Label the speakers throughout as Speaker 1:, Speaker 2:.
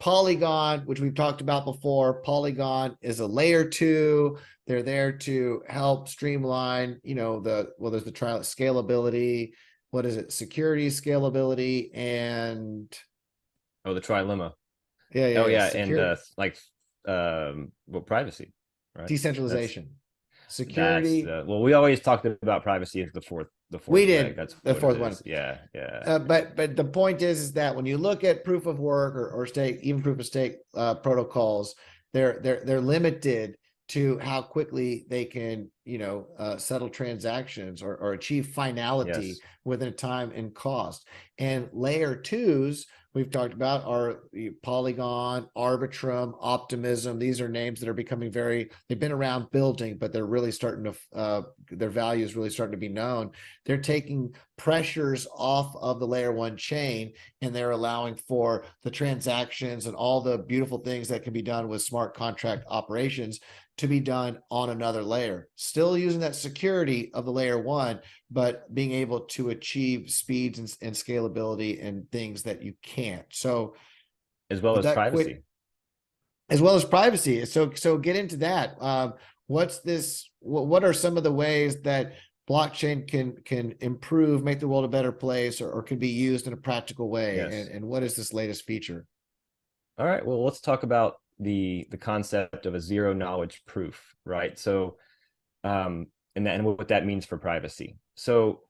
Speaker 1: Polygon, which we've talked about before. Polygon is a layer 2. They're there to help streamline, there's the trial scalability. What is it? Security, scalability, and
Speaker 2: the trilemma.
Speaker 1: yeah.
Speaker 2: And privacy, right?
Speaker 1: Decentralization.
Speaker 2: That's
Speaker 1: Security.
Speaker 2: well, we always talked about privacy as the fourth
Speaker 1: We did.
Speaker 2: leg. That's
Speaker 1: the
Speaker 2: what
Speaker 1: fourth
Speaker 2: it
Speaker 1: one.
Speaker 2: is. Yeah.
Speaker 1: But the point is that when you look at proof of work or stake, even proof of stake protocols, they're limited to how quickly they can settle transactions or achieve finality within a time and cost. And layer 2s we've talked about are Polygon, Arbitrum, Optimism. These are names that are becoming they've been around building, but they're really starting to their value is really starting to be known. They're taking pressures off of the layer 1 chain, and they're allowing for the transactions and all the beautiful things that can be done with smart contract operations to be done on another layer, still using that security of the layer 1, but being able to achieve speeds and scalability and things that you can't. So
Speaker 2: as well as privacy.
Speaker 1: So get into that. What are some of the ways that blockchain can improve, make the world a better place, or can be used in a practical way?
Speaker 2: Yes.
Speaker 1: And what is this latest feature?
Speaker 2: All right, well, let's talk about the concept of a zero knowledge proof, right? So and what that means for privacy. So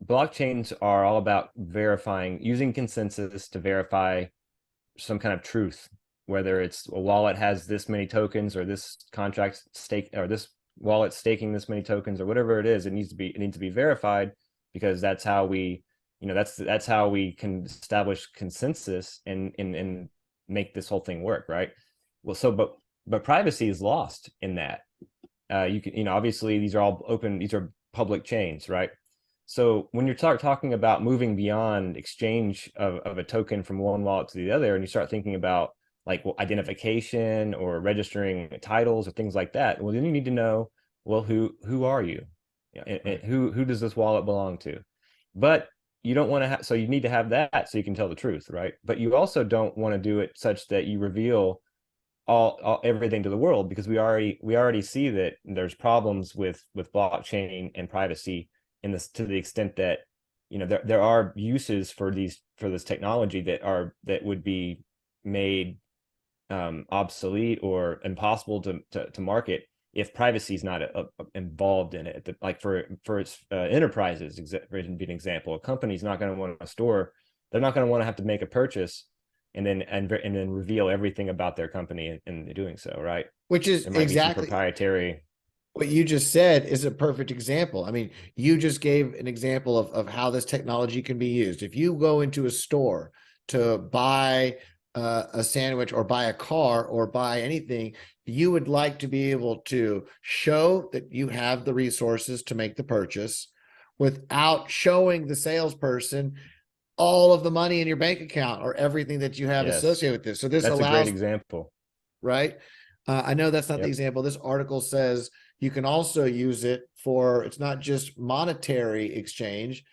Speaker 2: blockchains are all about using consensus to verify some kind of truth, whether it's a wallet has this many tokens, or this contract stake, or this wallet staking this many tokens, or whatever it is. It needs to be verified, because that's how we that's how we can establish consensus and make this whole thing work, right? Well, but privacy is lost in that. Obviously these are all open, these are public chains, right? So when you're talking about moving beyond exchange of a token from one wallet to the other, and you start thinking about identification or registering titles or things like that, well, then you need to know, well, who are you? And who does this wallet belong to? But you don't want to have, so you need to have that so you can tell the truth, right? But you also don't want to do it such that you reveal everything to the world, because we already see that there's problems with blockchain and privacy in this, to the extent that there are uses for this technology that would be made obsolete or impossible to market if privacy is not involved in it. Like for its enterprises, be an example, a company's not going to want to store, they're not going to want to have to make a purchase and then reveal everything about their company in doing so, right?
Speaker 1: Which is exactly
Speaker 2: proprietary.
Speaker 1: What you just said is a perfect example. I mean, you just gave an example of how this technology can be used. If you go into a store to buy a sandwich or buy a car or buy anything, you would like to be able to show that you have the resources to make the purchase without showing the salesperson all of the money in your bank account or everything that you have associated with this. So that's a great
Speaker 2: example,
Speaker 1: right? I know that's not the example. This article says you can also use it for, it's not just monetary exchange.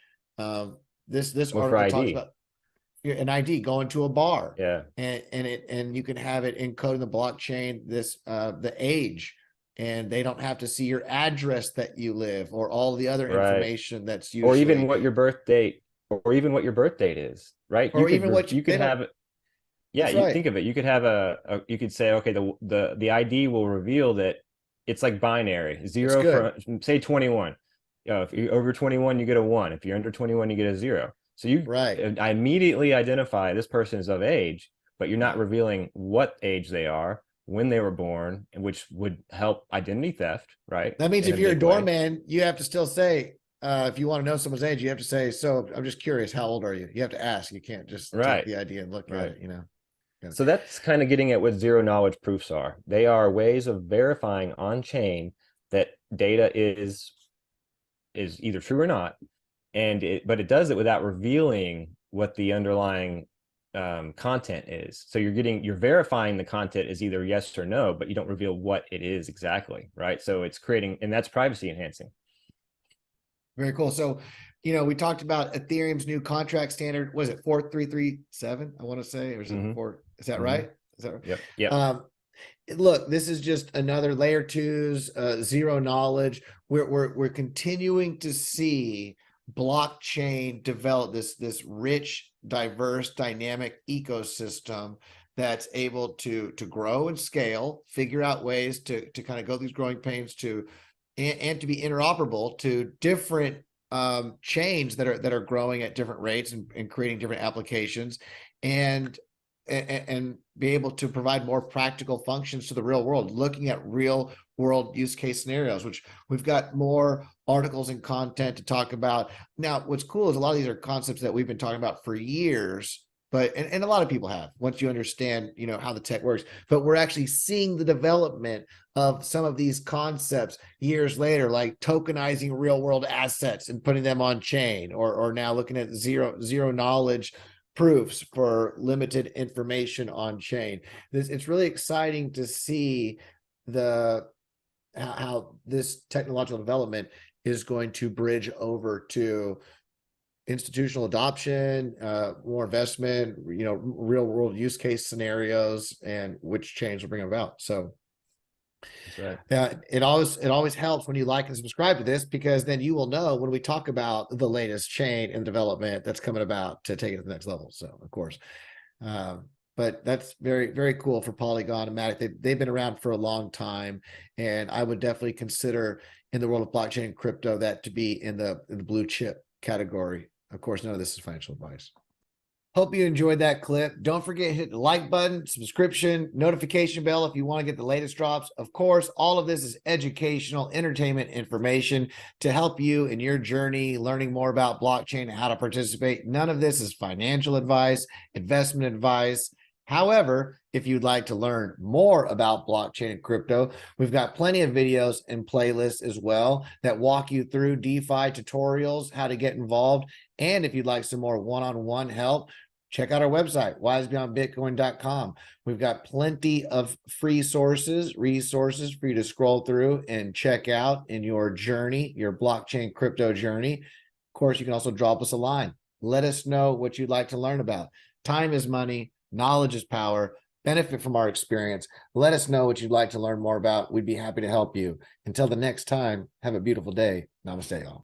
Speaker 1: This article talks about an ID, going to a bar, and you can have it encoded in the blockchain, the age, and they don't have to see your address that you live or all the other information that's usually,
Speaker 2: or even what your birth date, or even what your birth date is, right?
Speaker 1: Or even what
Speaker 2: you could have. Yeah, you think of it. You could have you could say, okay, the ID will reveal that it's like binary, 0 from say 21. If you're over 21, you get a 1. If you're under 21, you get a 0. So I immediately identify this person is of age, but you're not revealing what age they are, when they were born, and which would help identity theft, right?
Speaker 1: That means if you're a doorman, you have to still say, if you want to know someone's age, you have to say, so I'm just curious, how old are you? You have to ask. You can't just take the ID and look at it,
Speaker 2: So that's kind of getting at what zero knowledge proofs are. They are ways of verifying on chain that data is either true or not, but it does it without revealing what the underlying content is. So you're verifying the content is either yes or no, but you don't reveal what it is exactly, right? So it's creating, and that's privacy enhancing.
Speaker 1: Very cool. So, we talked about Ethereum's new contract standard. Was it 4337? I want to say, or is it Is that
Speaker 2: Mhm.
Speaker 1: right? Is that right?
Speaker 2: Yep.
Speaker 1: Look, this is just another layer twos, zero knowledge. We're continuing to see blockchain develop this rich, diverse, dynamic ecosystem that's able to grow and scale, figure out ways to kind of go these growing pains to and to be interoperable to different chains that are growing at different rates and creating different applications and be able to provide more practical functions to the real world, looking at real world use case scenarios, which we've got more articles and content to talk about. Now, what's cool is a lot of these are concepts that we've been talking about for years, but and a lot of people have once you understand, how the tech works, but we're actually seeing the development of some of these concepts years later, like tokenizing real world assets and putting them on chain, or now looking at zero knowledge proofs for limited information on chain. It's really exciting to see how this technological development is going to bridge over to institutional adoption, more investment, real world use case scenarios, and which change will bring about. So
Speaker 2: That's right.
Speaker 1: it always helps when you like and subscribe to this, because then you will know when we talk about the latest chain and development that's coming about to take it to the next level. So of course, but that's very, very cool for Polygon and Matic. They've been around for a long time, and I would definitely consider in the world of blockchain and crypto that to be in the blue chip category. Of course, none of this is financial advice. Hope you enjoyed that clip. Don't forget to hit the like button, subscription, notification bell if you want to get the latest drops. Of course, all of this is educational, entertainment information to help you in your journey, learning more about blockchain and how to participate. None of this is financial advice, investment advice. However, if you'd like to learn more about blockchain and crypto, we've got plenty of videos and playlists as well that walk you through DeFi tutorials, how to get involved. And if you'd like some more one-on-one help, check out our website, wisebeyondbitcoin.com. We've got plenty of free resources for you to scroll through and check out in your journey, your blockchain crypto journey. Of course, you can also drop us a line. Let us know what you'd like to learn about. Time is money, knowledge is power. Benefit from our experience. Let us know what you'd like to learn more about. We'd be happy to help you. Until the next time, have a beautiful day. Namaste, y'all.